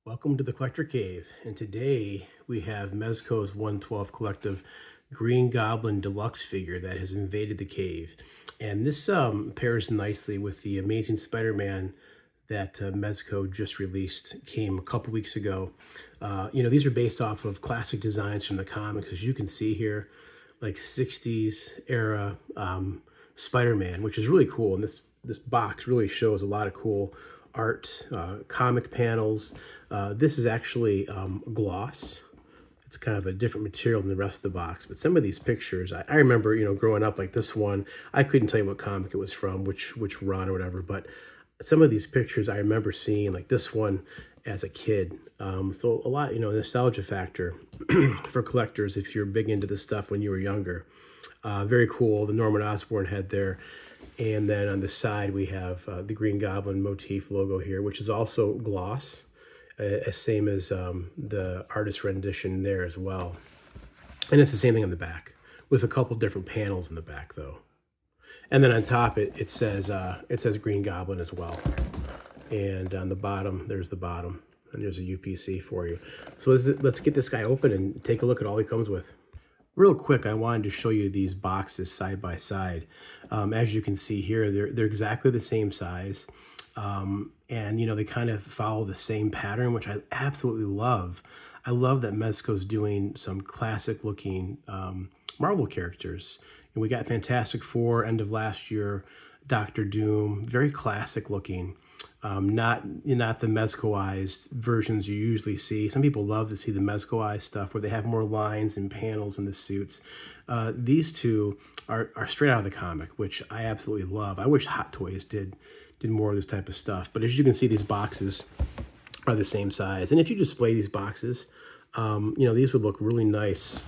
Welcome to the Collector Cave, and today we have Mezco's 112 Collective Green Goblin Deluxe figure that has invaded the cave. And this pairs nicely with the Amazing Spider-Man that Mezco just released, came a couple weeks ago. These are based off of classic designs from the comics, as you can see here, like 60s era Spider-Man, which is really cool. And this box really shows a lot of cool art, comic panels. This is actually gloss. It's kind of a different material than the rest of the box, but some of these pictures, I remember, growing up, like this one, I couldn't tell you what comic it was from, which run or whatever, but some of these pictures I remember seeing, like this one as a kid. So a lot, nostalgia factor for collectors if you're big into this stuff when you were younger. Very cool, the Norman head there. And then on the side, we have the Green Goblin motif logo here, which is also gloss, same as the artist rendition there as well. And it's the same thing on the back, with a couple different panels in the back, though. And then on top, it says Green Goblin as well. And on the bottom, there's the bottom, and there's a UPC for you. So let's get this guy open and take a look at all he comes with. Real quick, I wanted to show you these boxes side by side. As you can see here, they're exactly the same size. And, they kind of follow the same pattern, which I absolutely love. I love that Mezco's doing some classic looking Marvel characters. And we got Fantastic Four, end of last year, Doctor Doom, very classic looking. Not the Mezcoized versions you usually see. Some people love to see the Mezcoized stuff where they have more lines and panels in the suits. These two are straight out of the comic, which I absolutely love. I wish Hot Toys did more of this type of stuff. But as you can see, these boxes are the same size. And if you display these boxes, these would look really nice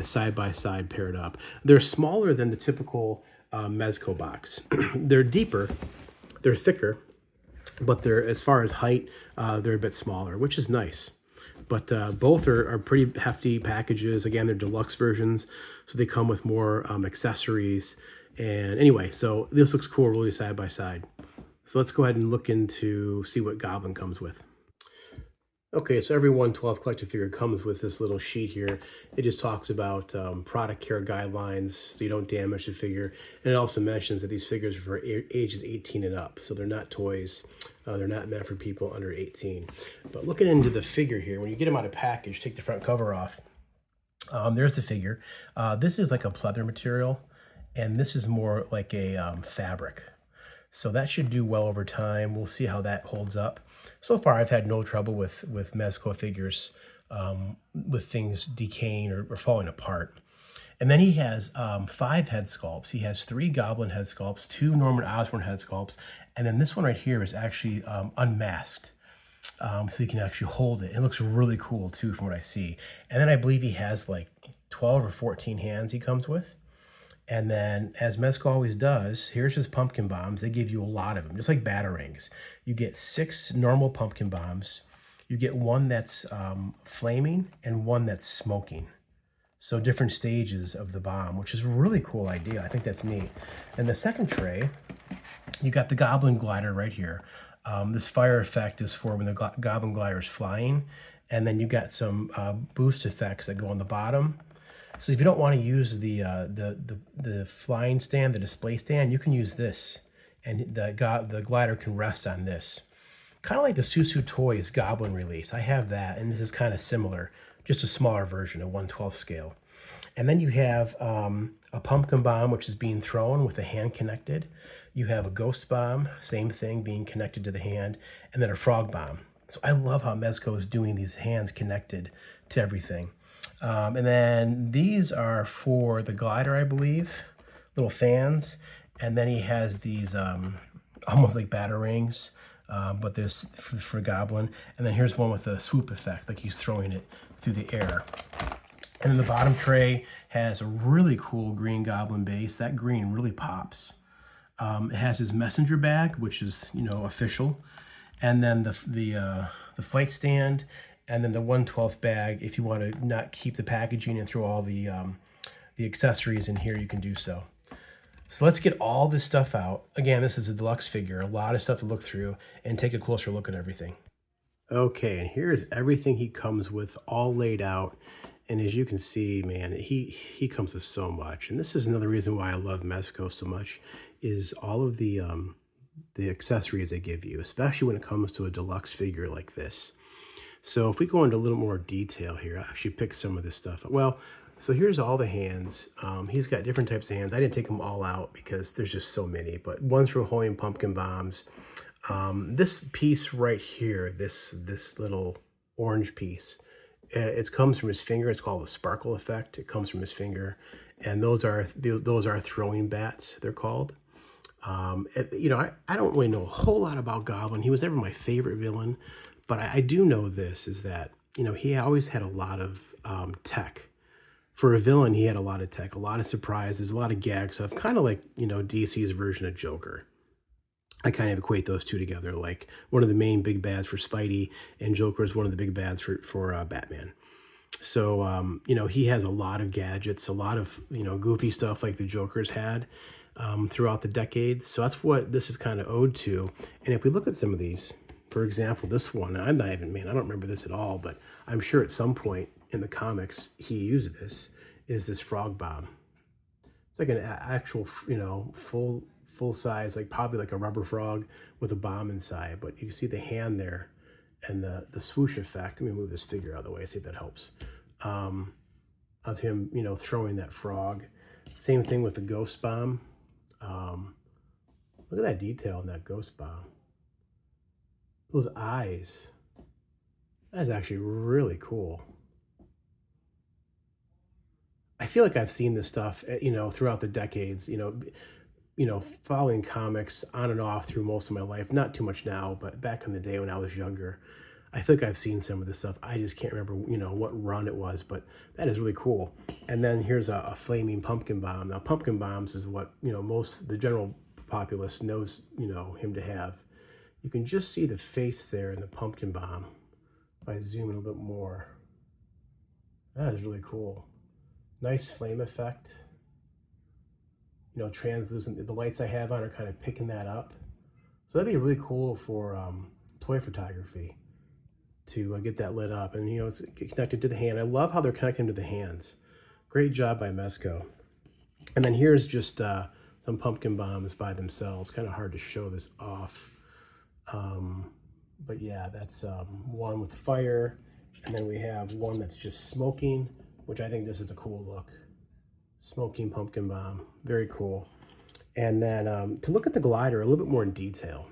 side by side paired up. They're smaller than the typical Mezco box. They're deeper, they're thicker, but they're, as far as height, they're a bit smaller, which is nice. But both are pretty hefty packages. Again, they're deluxe versions, so they come with more accessories. And anyway, so this looks cool, really side by side. So let's go ahead and look into, see what Goblin comes with. Okay, so every 112 collector figure comes with this little sheet here. It just talks about product care guidelines so you don't damage the figure. And it also mentions that these figures are for ages 18 and up. So they're not toys. They're not meant for people under 18. But looking into the figure here, when you get them out of package, take the front cover off. There's the figure. This is like a pleather material, and this is more like a fabric. So that should do well over time. We'll see how that holds up. So far, I've had no trouble with Mezco figures, with things decaying or falling apart. And then he has 5 head sculpts. He has 3 Goblin head sculpts, 2 Norman Osborn head sculpts, and then this one right here is actually unmasked. So you can actually hold it. It looks really cool too from what I see. And then I believe he has like 12 or 14 hands he comes with. And then, as Mezco always does, here's his pumpkin bombs. They give you a lot of them, just like batarangs. You get 6 normal pumpkin bombs. You get one that's flaming and one that's smoking. So different stages of the bomb, which is a really cool idea. I think that's neat. And the second tray, you got the Goblin glider right here. This fire effect is for when the Goblin glider is flying. And then you got some boost effects that go on the bottom. So if you don't want to use the flying stand, the display stand, you can use this, and the glider can rest on this. Kind of like the Toyz Goblin release. I have that, and this is kind of similar, just a smaller version, a 1/12 scale. And then you have a pumpkin bomb, which is being thrown with the hand connected. You have a ghost bomb, same thing, being connected to the hand, and then a frog bomb. So I love how Mezco is doing these hands connected to everything. And then these are for the glider, I believe, little fans. And then he has these almost like batarangs, but there's for Goblin. And then here's one with a swoop effect, like he's throwing it through the air. And then the bottom tray has a really cool Green Goblin base. That green really pops. It has his messenger bag, which is, official. And then the flight stand. And then the 1/12 bag, if you want to not keep the packaging and throw all the accessories in here, you can do so. So let's get all this stuff out. Again, this is a deluxe figure, a lot of stuff to look through, and take a closer look at everything. Okay, and here's everything he comes with all laid out. And as you can see, man, he comes with so much. And this is another reason why I love Mezco so much is all of the accessories they give you, especially when it comes to a deluxe figure like this. So if we go into a little more detail here, I actually picked some of this stuff. Well, so here's all the hands. He's got different types of hands. I didn't take them all out because there's just so many, but one's for holding pumpkin bombs. This piece right here, this little orange piece, it comes from his finger. It's called the sparkle effect. It comes from his finger, and those are throwing bats. They're called. You know, I don't really know a whole lot about Goblin. He was never my favorite villain, but I do know this is that, you know, he always had a lot of tech. For a villain, he had a lot of tech, a lot of surprises, a lot of gag stuff, kind of like, you know, DC's version of Joker. I kind of equate those two together. Like one of the main big bads for Spidey, and Joker is one of the big bads for Batman. So, you know, he has a lot of gadgets, a lot of, you know, goofy stuff like the Joker's had throughout the decades. So that's what this is kind of owed to. And if we look at some of these, for example, this one, I'm not even, man, I don't remember this at all, but I'm sure at some point in the comics he used this, is this frog bomb. It's like an actual, you know, full size, like probably like a rubber frog with a bomb inside. But you see the hand there and the swoosh effect. Let me move this figure out of the way, see if that helps. Of him, you know, throwing that frog. Same thing with the ghost bomb. Look at that detail in that ghost bomb. Those eyes. That's actually really cool. I feel like I've seen this stuff, you know, throughout the decades, you know, following comics on and off through most of my life. Not too much now, but back in the day when I was younger, I think I've seen some of this stuff. I just can't remember, you know, what run it was, but that is really cool. And then here's a flaming pumpkin bomb. Now, pumpkin bombs is what, you know, the general populace knows, you know, him to have. You can just see the face there in the pumpkin bomb. If I zoom in a little bit more, that is really cool. Nice flame effect. You know, translucent. The lights I have on are kind of picking that up. So that'd be really cool for toy photography to get that lit up. And, you know, it's connected to the hand. I love how they're connecting to the hands. Great job by Mezco. And then here's just some pumpkin bombs by themselves. Kind of hard to show this off. But yeah, that's one with fire. And then we have one that's just smoking, which I think this is a cool look. Smoking pumpkin bomb, very cool. And then to look at the glider a little bit more in detail.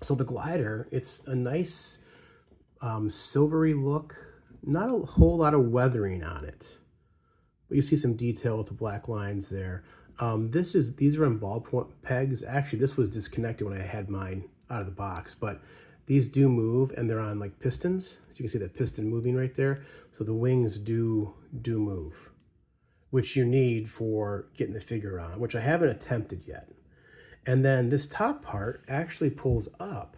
So the glider, it's a nice silvery look, not a whole lot of weathering on it, but you see some detail with the black lines there. These are on ballpoint pegs. Actually, this was disconnected when I had mine out of the box, but these do move and they're on like pistons. So you can see that piston moving right there. So the wings do move, which you need for getting the figure on, which I haven't attempted yet. And then this top part actually pulls up.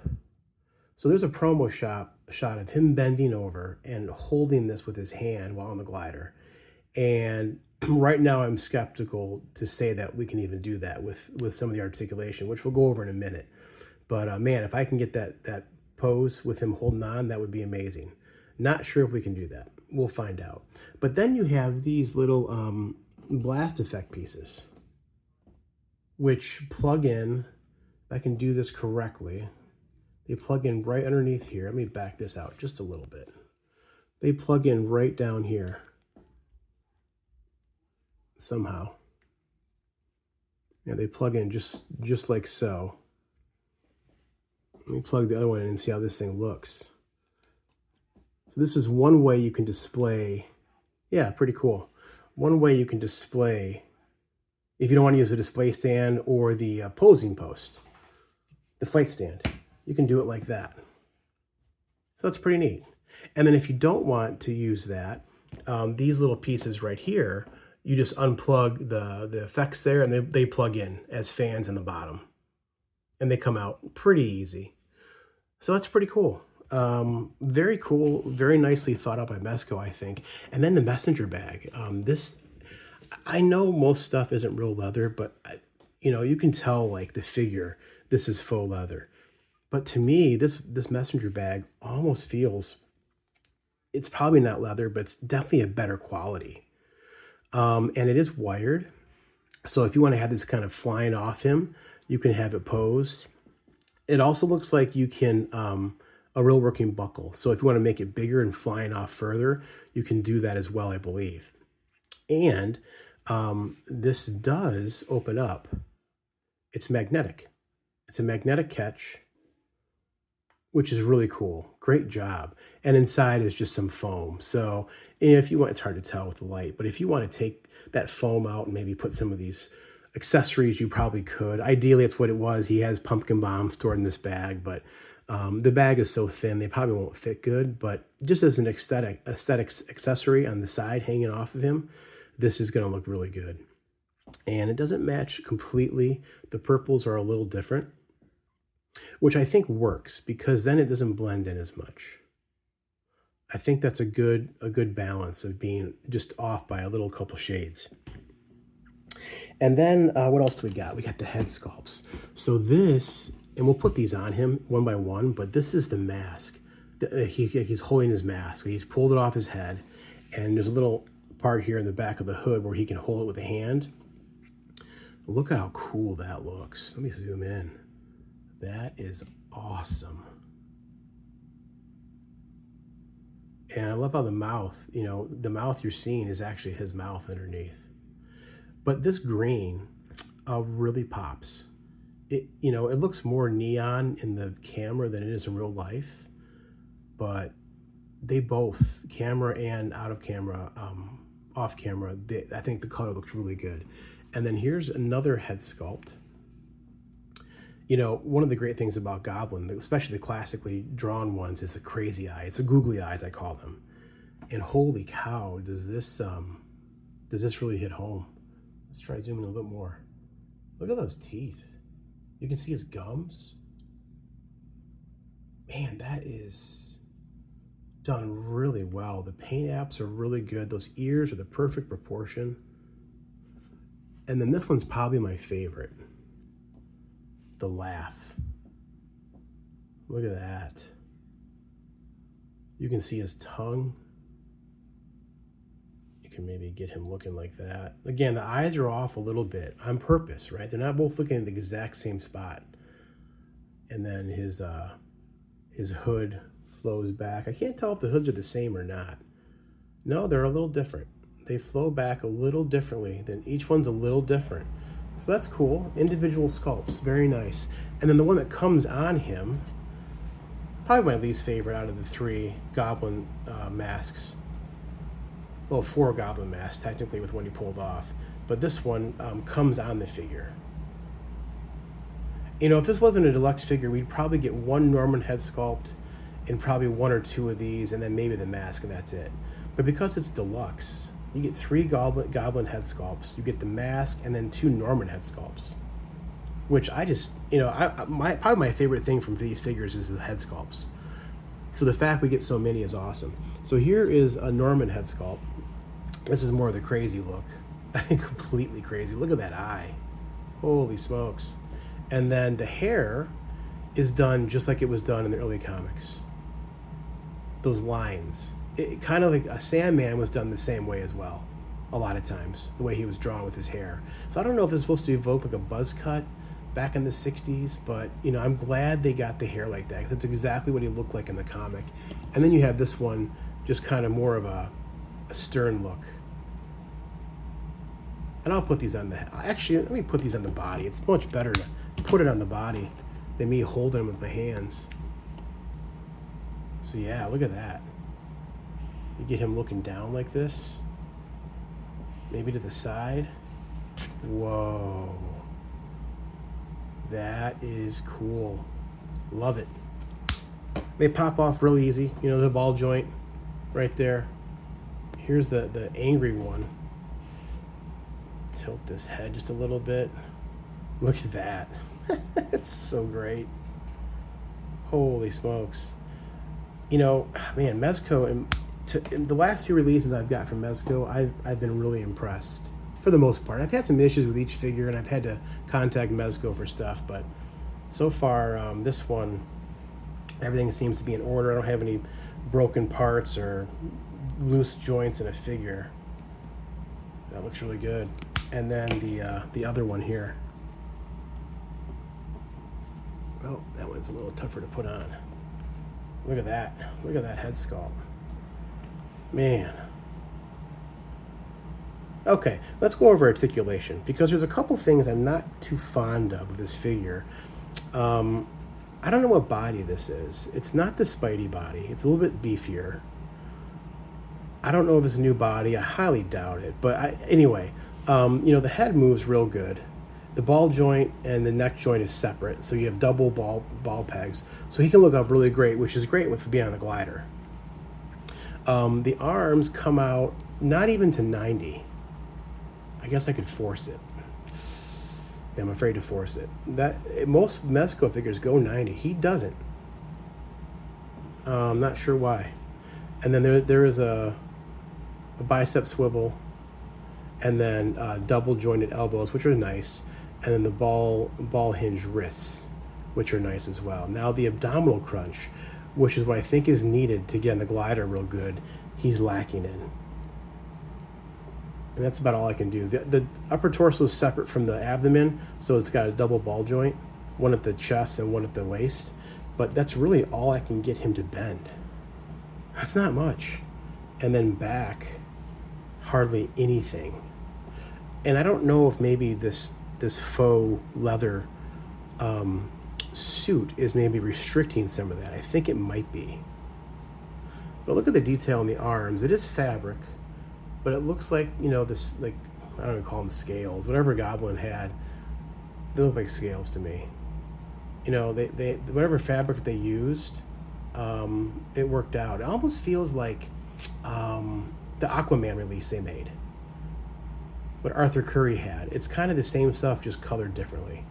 So there's a promo shot of him bending over and holding this with his hand while on the glider. And right now I'm skeptical to say that we can even do that with some of the articulation, which we'll go over in a minute. But man, if I can get that pose with him holding on, that would be amazing. Not sure if we can do that. We'll find out. But then you have these little blast effect pieces, which plug in. If I can do this correctly, they plug in right underneath here. Let me back this out just a little bit. They plug in right down here somehow. Yeah, they plug in just like so. Let me plug the other one in and see how this thing looks. So this is one way you can display, yeah, pretty cool. One way you can display, if you don't want to use a display stand or the posing post, the flight stand, you can do it like that. So that's pretty neat. And then if you don't want to use that, these little pieces right here, you just unplug the effects there and they plug in as fans in the bottom. And they come out pretty easy. So that's pretty cool. Very cool, very nicely thought out by Mezco, I think. And then the messenger bag. I know most stuff isn't real leather, but you know, you can tell like the figure, this is faux leather. But to me, this messenger bag almost feels, it's probably not leather, but it's definitely a better quality. And it is wired. So if you want to have this kind of flying off him, you can have it posed. It also looks like you can, a real working buckle. So if you want to make it bigger and flying off further, you can do that as well, I believe. And this does open up. It's magnetic. It's a magnetic catch, which is really cool. Great job. And inside is just some foam. So if you want, it's hard to tell with the light, but if you want to take that foam out and maybe put some of these accessories, you probably could. Ideally, it's what it was. He has pumpkin bomb stored in this bag, but the bag is so thin, they probably won't fit good. But just as an aesthetic accessory on the side hanging off of him, this is going to look really good. And it doesn't match completely. The purples are a little different, which I think works because then it doesn't blend in as much. I think that's a good balance of being just off by a little couple shades. And then what else do we got? We got the head sculpts. So this, and we'll put these on him one by one, but this is the mask. He's holding his mask. He's pulled it off his head, and there's a little part here in the back of the hood where he can hold it with a hand. Look how cool that looks. Let me zoom in. That is awesome. And I love how the mouth, the mouth you're seeing is actually his mouth underneath. But this green really pops. It looks more neon in the camera than it is in real life. But they both, camera and out of camera, off camera, I think the color looks really good. And then here's another head sculpt. One of the great things about Goblin, especially the classically drawn ones, is the crazy eyes, the googly eyes, I call them. And holy cow, does this really hit home? Let's try zooming a little bit more. Look at those teeth. You can see his gums. Man, that is done really well. The paint apps are really good. Those ears are the perfect proportion. And then this one's probably my favorite. The laugh. Look at that. You can see his tongue. You can maybe get him looking like that. Again, the eyes are off a little bit on purpose, right? They're not both looking at the exact same spot. And then his hood flows back. I can't tell if the hoods are the same or not. No, they're a little different. They flow back a little differently. Then each one's a little different. So that's cool. Individual sculpts, very nice. And then the one that comes on him, probably my least favorite out of the 3 Goblin masks. Well, 4 Goblin masks, technically, with one he pulled off. But this one comes on the figure. If this wasn't a deluxe figure, we'd probably get 1 Norman head sculpt and probably 1 or 2 of these, and then maybe the mask, and that's it. But because it's deluxe, you get 3 Goblin head sculpts, you get the mask, and then 2 Norman head sculpts. Which I just, probably my favorite thing from these figures is the head sculpts. So the fact we get so many is awesome. So here is a Norman head sculpt. This is more of the crazy look. Completely crazy. Look at that eye. Holy smokes. And then the hair is done just like it was done in the early comics. Those lines. It kind of like a Sandman was done the same way as well, a lot of times, the way he was drawn with his hair. So I don't know if it's supposed to evoke like a buzz cut back in the 60s, but I'm glad they got the hair like that because it's exactly what he looked like in the comic. And then you have this one, just kind of more of a stern look. And I'll put these on actually, let me put these on the body. It's much better to put it on the body than me holding them with my hands. So yeah, look at that. You get him looking down like this. Maybe to the side. Whoa. That is cool. Love it. They pop off real easy. The ball joint right there. Here's the angry one. Tilt this head just a little bit. Look at that. It's so great. Holy smokes. Man, Mezco, in the last few releases I've got from Mezco, I've been really impressed for the most part. I've had some issues with each figure, and I've had to contact Mezco for stuff, but so far this one Everything seems to be in order. I don't have any broken parts or loose joints in a figure. That looks really good. And then the other one here. Oh, that one's a little tougher to put on. Look at that. Look at that head sculpt. Man. Okay, let's go over articulation, because there's a couple things I'm not too fond of with this figure. I don't know what body this is. It's not the Spidey body. It's a little bit beefier. I don't know if it's a new body. I highly doubt it. But anyway, you know, the head moves real good. The ball joint and the neck joint is separate, so you have double ball pegs. So he can look up really great, which is great with being on the glider. The arms come out not even to 90. I guess I could force it. Yeah, I'm afraid to force it. Most Mezco figures go 90. He doesn't. I'm not sure why. And then there is a bicep swivel, and then double jointed elbows, which are nice, and then the ball hinge wrists, which are nice as well. Now the abdominal crunch, which is what I think is needed to get on the glider real good, he's lacking in. And that's about all I can do. The upper torso is separate from the abdomen, so it's got a double ball joint, one at the chest and one at the waist. But that's really all I can get him to bend. That's not much. And then back, hardly anything. And I don't know if maybe this faux leather suit is maybe restricting some of that. I think it might be. But look at the detail in the arms. It is fabric, but it looks like, you know, this, like, I don't even call them scales. Whatever Goblin had, they look like scales to me. You know, they whatever fabric they used, it worked out. It almost feels like the Aquaman release they made, what Arthur Curry had. It's kind of the same stuff, just colored differently.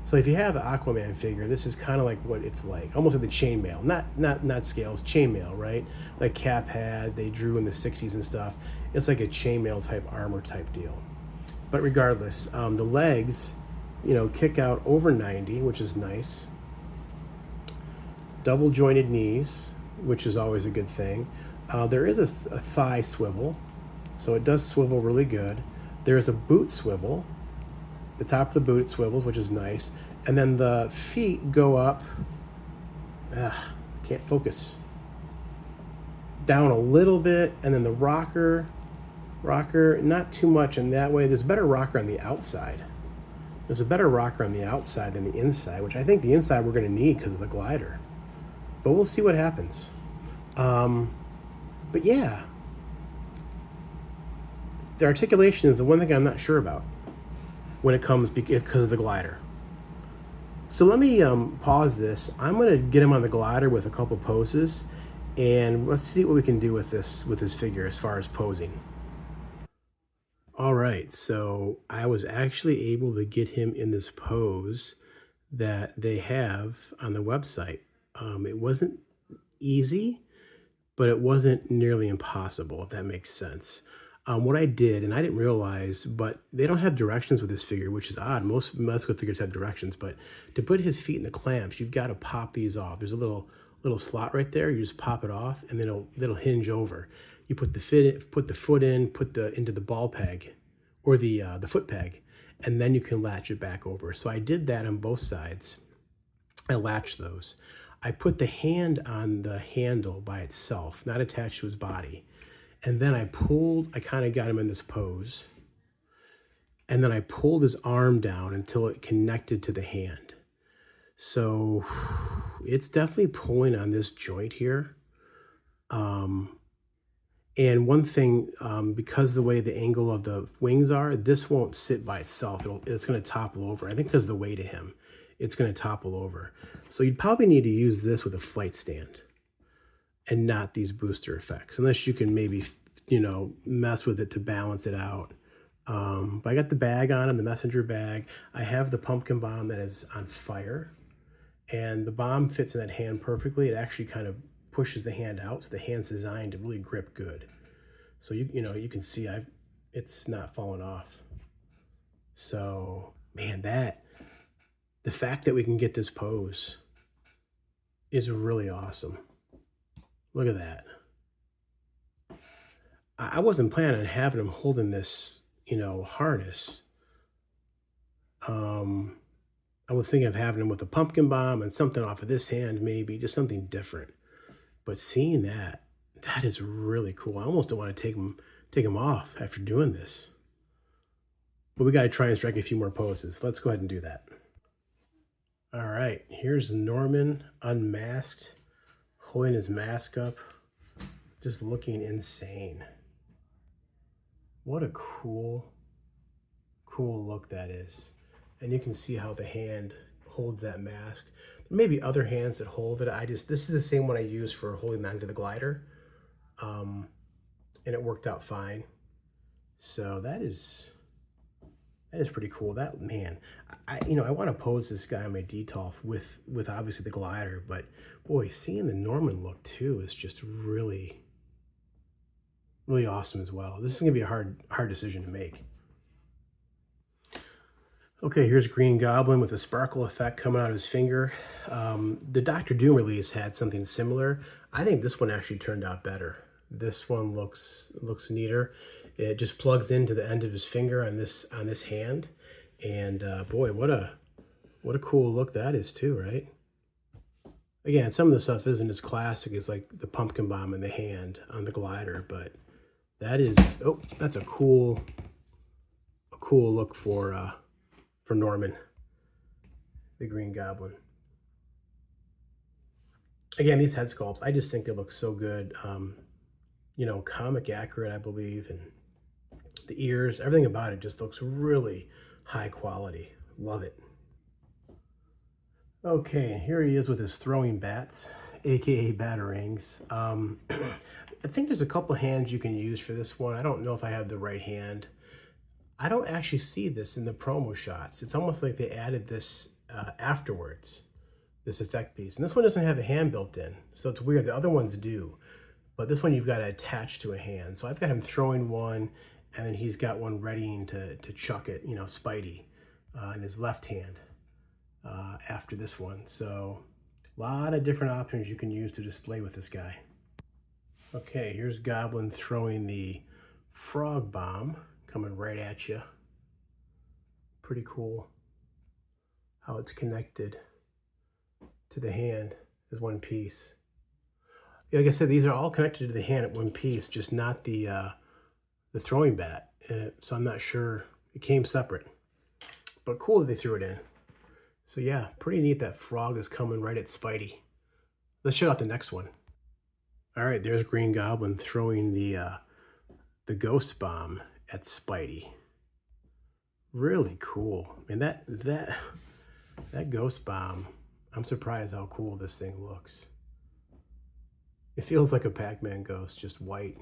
So if you have the Aquaman figure, this is kind of like what it's like, almost like the chainmail, not scales, chainmail, right? Like Cap had, they drew in the 60s and stuff. It's like a chainmail type armor type deal. But regardless, the legs, you know, kick out over 90, which is nice. Double jointed knees, which is always a good thing. There is a thigh swivel, so it does swivel really good. There is a boot swivel. The top of the boot swivels, which is nice. And then the feet go up, can't focus, down a little bit, and then the rocker, not too much in that way. There's a better rocker on the outside. There's a better rocker on the outside than the inside, which I think the inside we're gonna need because of the glider. But we'll see what happens. But yeah, the articulation is the one thing I'm not sure about when it comes because of the glider. So let me pause this. I'm gonna get him on the glider with a couple poses, and let's see what we can do with this figure as far as posing. All right, so I was actually able to get him in this pose that they have on the website. It wasn't easy, but it wasn't nearly impossible, if that makes sense. What I did, and I didn't realize, but they don't have directions with this figure, which is odd. Most Mezco figures have directions, but to put his feet in the clamps, you've got to pop these off. There's a little slot right there. You just pop it off, and then it'll hinge over. You put the foot in, into the ball peg, or the foot peg, and then you can latch it back over. So I did that on both sides. I latched those. I put the hand on the handle by itself, not attached to his body. And then I kind of got him in this pose. And then I pulled his arm down until it connected to the hand. So it's definitely pulling on this joint here. And one thing, because the way the angle of the wings are, this won't sit by itself. It's going to topple over. I think because of the weight of him, it's going to topple over. So you'd probably need to use this with a flight stand and not these booster effects, unless you can maybe, you know, mess with it to balance it out. But I got the bag on him, the messenger bag. I have the pumpkin bomb that is on fire, and the bomb fits in that hand perfectly. It actually kind of pushes the hand out, so the hand's designed to really grip good. So you know, you can see it's not falling off. So man, the fact that we can get this pose is really awesome. Look at that. I wasn't planning on having him holding this, harness. Um, I was thinking of having him with a pumpkin bomb and something off of this hand, maybe just something different. But seeing that, that is really cool. I almost don't want to take him off after doing this. But we got to try and strike a few more poses. Let's go ahead and do that. All right, here's Norman unmasked, holding his mask up, just looking insane. What a cool look that is. And you can see how the hand holds that mask. There may be other hands that hold it. This is the same one I used for holding onto the glider. And it worked out fine. So that is pretty cool. That, man, I want to pose this guy on my DTOF with obviously the glider, but boy, seeing the Norman look too is just really, really awesome as well. This is gonna be a hard decision to make. Okay, here's Green Goblin with a sparkle effect coming out of his finger. The Doctor Doom release had something similar. I think this one actually turned out better. This one looks neater. It just plugs into the end of his finger on this hand, and boy, what a cool look that is too, right? Again, some of the stuff isn't as classic as like the pumpkin bomb in the hand on the glider, but that's a cool look for Norman, the Green Goblin. Again, these head sculpts, I just think they look so good. Comic accurate, I believe, and the ears, everything about it just looks really high quality. Love it. Okay, here he is with his throwing bats, aka batarangs. I think there's a couple hands you can use for this one. I don't know if I have the right hand. I don't actually see this in the promo shots. It's almost like they added this afterwards, this effect piece. And this one doesn't have a hand built in, so it's weird. The other ones do, but this one you've got to attach to a hand. So I've got him throwing one, and then he's got one readying to chuck it, Spidey, in his left hand after this one. So a lot of different options you can use to display with this guy. Okay, here's Goblin throwing the frog bomb, coming right at you. Pretty cool how it's connected to the hand as one piece. Like I said, these are all connected to the hand at one piece, just not the throwing bat. So I'm not sure. It came separate, but cool that they threw it in. So yeah, pretty neat that frog is coming right at Spidey. Let's check out the next one. All right, there's Green Goblin throwing the ghost bomb at Spidey. Really cool. And that ghost bomb, I'm surprised how cool this thing looks. It feels like a Pac-Man ghost, just white.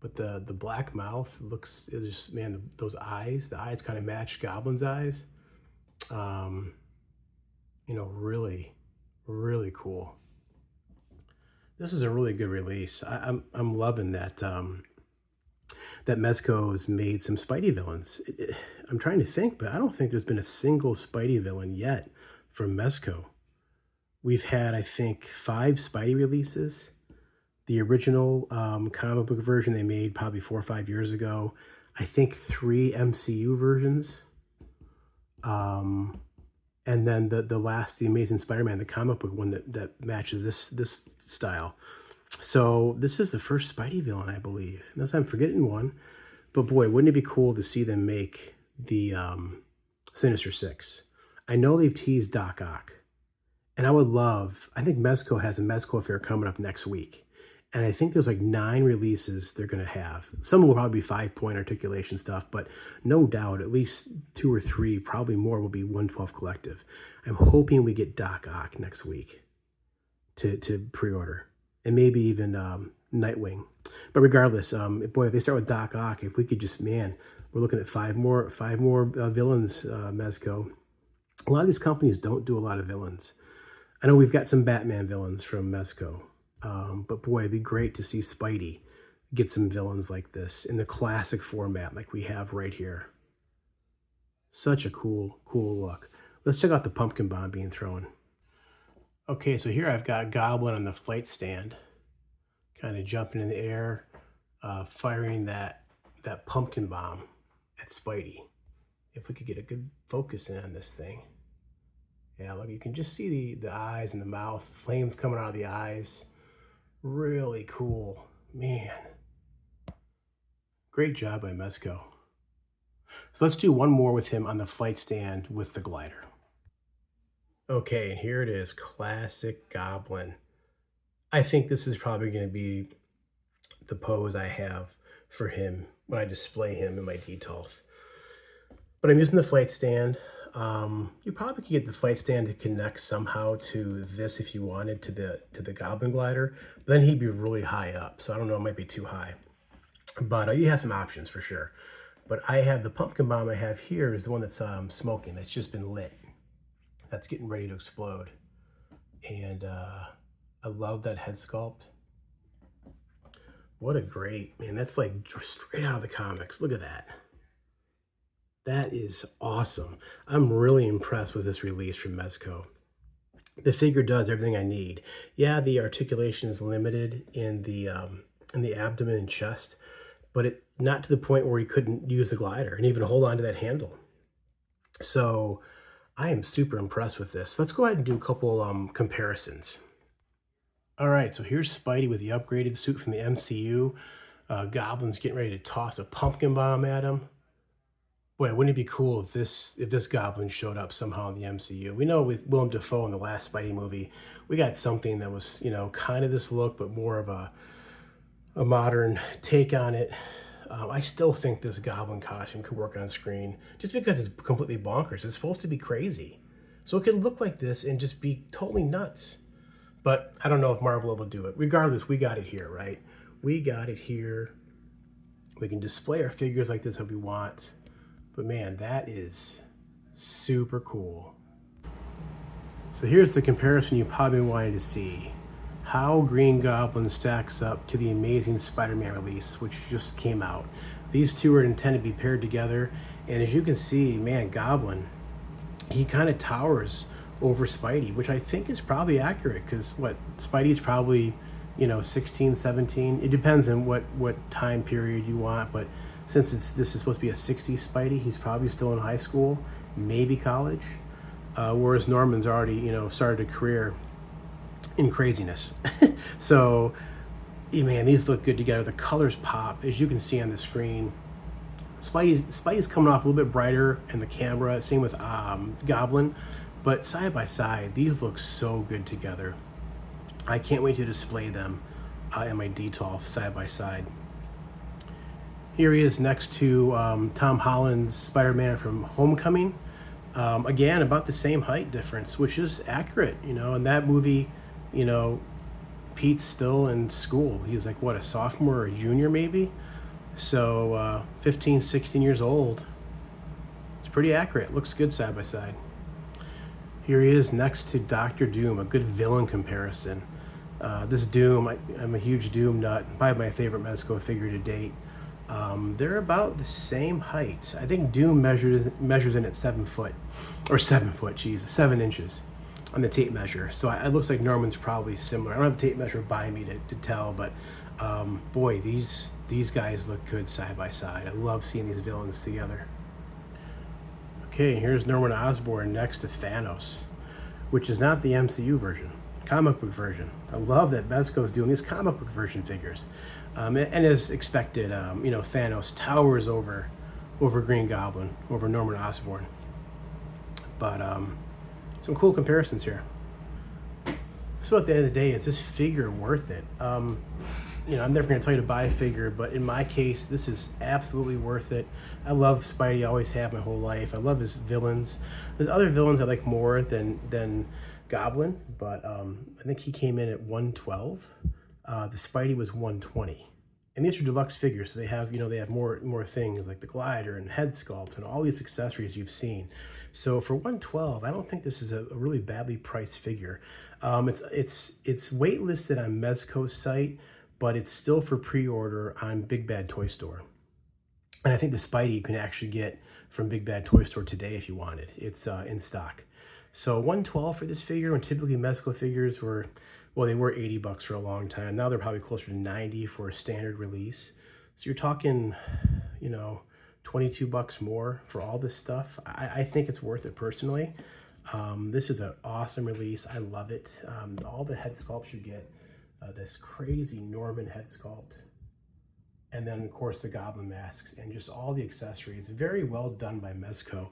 But the black mouth looks, man, those eyes, the eyes kind of match Goblin's eyes. Really, really cool. This is a really good release. I'm loving that that Mezco's made some Spidey villains. I'm trying to think, but I don't think there's been a single Spidey villain yet from Mezco. We've had, I think, 5 Spidey releases. The original comic book version they made probably 4 or 5 years ago. I think 3 MCU versions. And then the last, the Amazing Spider-Man, the comic book one that matches this style. So this is the first Spidey villain, I believe. Unless I'm forgetting one. But boy, wouldn't it be cool to see them make the Sinister Six? I know they've teased Doc Ock. And I think Mezco has a Mezco affair coming up next week. And I think there's like 9 releases they're going to have. Some will probably be 5-point articulation stuff, but no doubt at least 2 or 3, probably more, will be 112 Collective. I'm hoping we get Doc Ock next week to pre-order. And maybe even Nightwing. But regardless, boy, if they start with Doc Ock, if we could just, man, we're looking at 5 more villains, Mezco. A lot of these companies don't do a lot of villains. I know we've got some Batman villains from Mezco. But boy, it'd be great to see Spidey get some villains like this in the classic format like we have right here. Such a cool look. Let's check out the pumpkin bomb being thrown. Okay, so here I've got Goblin on the flight stand, kind of jumping in the air, firing that pumpkin bomb at Spidey. If we could get a good focus in on this thing. Yeah, look, you can just see the eyes and the mouth, flames coming out of the eyes. Really cool. Man. Great job by Mezco. So let's do one more with him on the flight stand with the glider. Okay, and here it is, classic Goblin. I think this is probably going to be the pose I have for him when I display him in my detolf. But I'm using the flight stand. You probably could get the flight stand to connect somehow to this if you wanted, to the Goblin glider. But then he'd be really high up, so I don't know, it might be too high. But you have some options for sure. But I have the pumpkin bomb I have here is the one that's smoking, that's just been lit. That's getting ready to explode. And I love that head sculpt. What a great, man, that's like straight out of the comics. Look at that. That is awesome. I'm really impressed with this release from Mezco. The figure does everything I need. Yeah, the articulation is limited in the abdomen and chest, but not to the point where he couldn't use the glider and even hold on to that handle. So I am super impressed with this. Let's go ahead and do a couple comparisons. All right, so here's Spidey with the upgraded suit from the MCU. Goblin's getting ready to toss a pumpkin bomb at him. Boy, wouldn't it be cool if this Goblin showed up somehow in the MCU? We know with Willem Dafoe in the last Spidey movie, we got something that was, you know, kind of this look, but more of a modern take on it. I still think this Goblin costume could work on screen just because it's completely bonkers. It's supposed to be crazy. So it could look like this and just be totally nuts. But I don't know if Marvel will do it. Regardless, we got it here, right? We got it here. We can display our figures like this if we want. But man, that is super cool. So here's the comparison you probably wanted to see. How Green Goblin stacks up to the amazing Spider-Man release, which just came out. These two are intended to be paired together. And as you can see, man, Goblin, he kind of towers over Spidey, which I think is probably accurate because what, Spidey's probably, you know, 16, 17. It depends on what time period you want, but since this is supposed to be a 60s Spidey, he's probably still in high school, maybe college. Whereas Norman's already, you know, started a career in craziness. So, yeah, man, these look good together. The colors pop, as you can see on the screen. Spidey's coming off a little bit brighter in the camera. Same with Goblin, but side by side, these look so good together. I can't wait to display them in my detolf side by side. Here he is next to Tom Holland's Spider-Man from Homecoming. Again, about the same height difference, which is accurate, you know. In that movie, you know, Pete's still in school. He's like, what, a sophomore or a junior maybe? So 15, 16 years old. It's pretty accurate. Looks good side by side. Here he is next to Dr. Doom, a good villain comparison. This Doom, I'm a huge Doom nut, probably my favorite Mezco figure to date. They're about the same height. I think Doom measures in at 7 foot, or 7 foot, geez, 7 inches on the tape measure. So it looks like Norman's probably similar. I don't have a tape measure by me to tell, but boy, these guys look good side by side. I love seeing these villains together. Okay, here's Norman Osborn next to Thanos, which is not the MCU version, comic book version. I love that Mezco's doing these comic book version figures. And as expected, you know, Thanos towers over Green Goblin, over Norman Osborn. But some cool comparisons here. So at the end of the day, is this figure worth it? You know, I'm never going to tell you to buy a figure, but in my case, this is absolutely worth it. I love Spidey, I always have my whole life. I love his villains. There's other villains I like more than Goblin, but I think he came in at 112. The Spidey was 120. And these are deluxe figures, so they have, you know, they have more things like the glider and head sculpt and all these accessories you've seen. So for 112, I don't think this is a really badly priced figure. It's waitlisted on Mezco's site, but it's still for pre-order on Big Bad Toy Store. And I think the Spidey you can actually get from Big Bad Toy Store today if you wanted. It's in stock. So 112 for this figure, when typically Mezco figures were, well, they were 80 bucks for a long time. Now they're probably closer to 90 for a standard release. So you're talking, you know, 22 bucks more for all this stuff. I think it's worth it personally. This is an awesome release. I love it. All the head sculpts you get, this crazy Norman head sculpt, and then of course the Goblin masks and just all the accessories. Very well done by Mezco.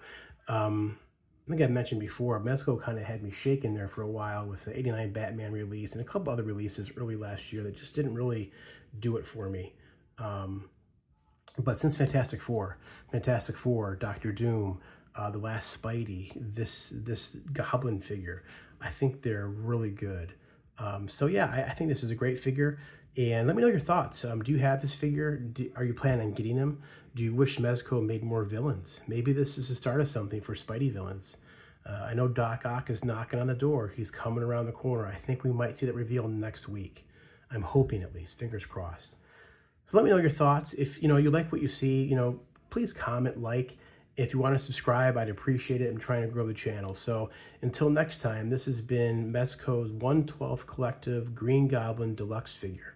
I think I mentioned before, Mezco kind of had me shaking there for a while with the '89 Batman release and a couple other releases early last year that just didn't really do it for me. But since Fantastic Four, Doctor Doom, the last Spidey, this Goblin figure, I think they're really good. So yeah, I think this is a great figure. And let me know your thoughts. Do you have this figure? Are you planning on getting him? Do you wish Mezco made more villains? Maybe this is the start of something for Spidey villains. I know Doc Ock is knocking on the door. He's coming around the corner. I think we might see that reveal next week. I'm hoping, at least, fingers crossed. So let me know your thoughts. If you like what you see, please comment, like. If you want to subscribe, I'd appreciate it. I'm trying to grow the channel. So until next time, this has been Mezco's 1/12 Collective Green Goblin Deluxe figure.